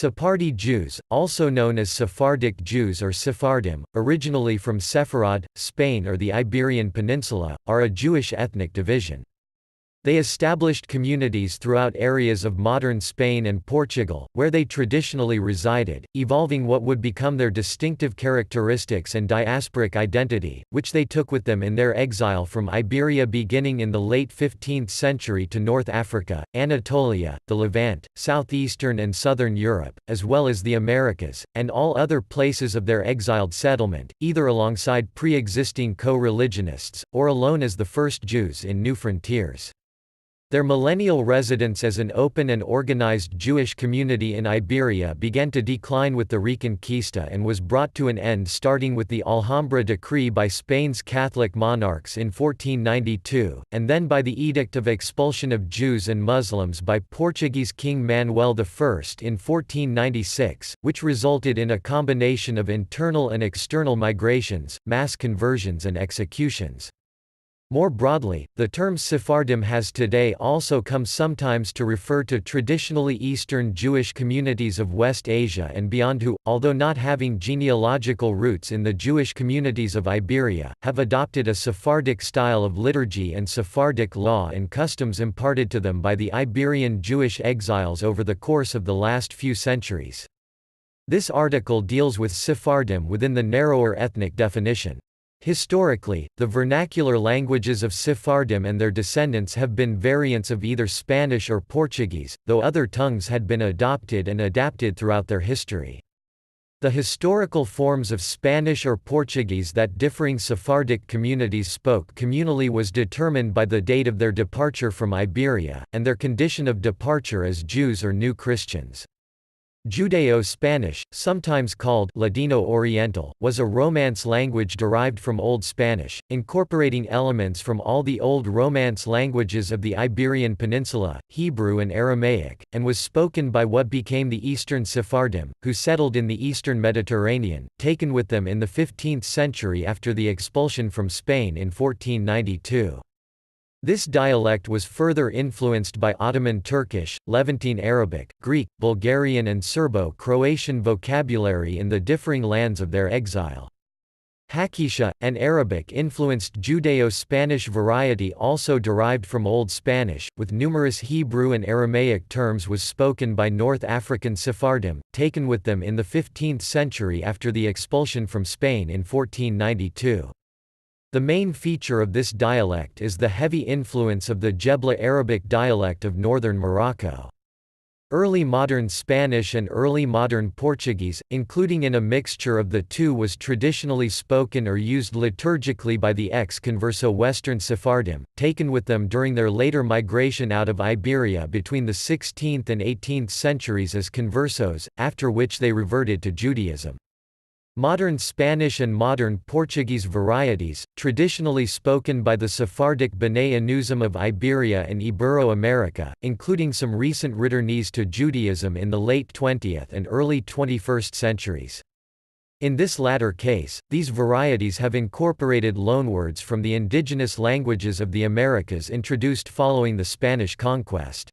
Sephardi Jews, also known as Sephardic Jews or Sephardim, originally from Sepharad, Spain or the Iberian Peninsula, are a Jewish ethnic division. They established communities throughout areas of modern Spain and Portugal, where they traditionally resided, evolving what would become their distinctive characteristics and diasporic identity, which they took with them in their exile from Iberia beginning in the late 15th century to North Africa, Anatolia, the Levant, Southeastern and Southern Europe, as well as the Americas, and all other places of their exiled settlement, either alongside pre-existing co-religionists, or alone as the first Jews in new frontiers. Their millennial residence as an open and organized Jewish community in Iberia began to decline with the Reconquista and was brought to an end starting with the Alhambra Decree by Spain's Catholic monarchs in 1492, and then by the Edict of Expulsion of Jews and Muslims by Portuguese King Manuel I in 1496, which resulted in a combination of internal and external migrations, mass conversions and executions. More broadly, the term Sephardim has today also come sometimes to refer to traditionally Eastern Jewish communities of West Asia and beyond who, although not having genealogical roots in the Jewish communities of Iberia, have adopted a Sephardic style of liturgy and Sephardic law and customs imparted to them by the Iberian Jewish exiles over the course of the last few centuries. This article deals with Sephardim within the narrower ethnic definition. Historically, the vernacular languages of Sephardim and their descendants have been variants of either Spanish or Portuguese, though other tongues had been adopted and adapted throughout their history. The historical forms of Spanish or Portuguese that differing Sephardic communities spoke communally was determined by the date of their departure from Iberia, and their condition of departure as Jews or New Christians. Judaeo-Spanish, sometimes called Ladino Oriental, was a Romance language derived from Old Spanish, incorporating elements from all the Old Romance languages of the Iberian Peninsula, Hebrew and Aramaic, and was spoken by what became the Eastern Sephardim, who settled in the eastern Mediterranean, taken with them in the 15th century after the expulsion from Spain in 1492. This dialect was further influenced by Ottoman Turkish, Levantine Arabic, Greek, Bulgarian and Serbo-Croatian vocabulary in the differing lands of their exile. Haketia, an Arabic-influenced Judaeo-Spanish variety also derived from Old Spanish, with numerous Hebrew and Aramaic terms was spoken by North African Sephardim, taken with them in the 15th century after the expulsion from Spain in 1492. The main feature of this dialect is the heavy influence of the Jebli Arabic dialect of northern Morocco. Early modern Spanish and early modern Portuguese, including in a mixture of the two, was traditionally spoken or used liturgically by the ex-converso Western Sephardim, taken with them during their later migration out of Iberia between the 16th and 18th centuries as conversos, after which they reverted to Judaism. Modern Spanish and modern Portuguese varieties, traditionally spoken by the Sephardic B'nai Anuzim of Iberia and Ibero-America, including some recent returnees to Judaism in the late 20th and early 21st centuries. In this latter case, these varieties have incorporated loanwords from the indigenous languages of the Americas introduced following the Spanish conquest.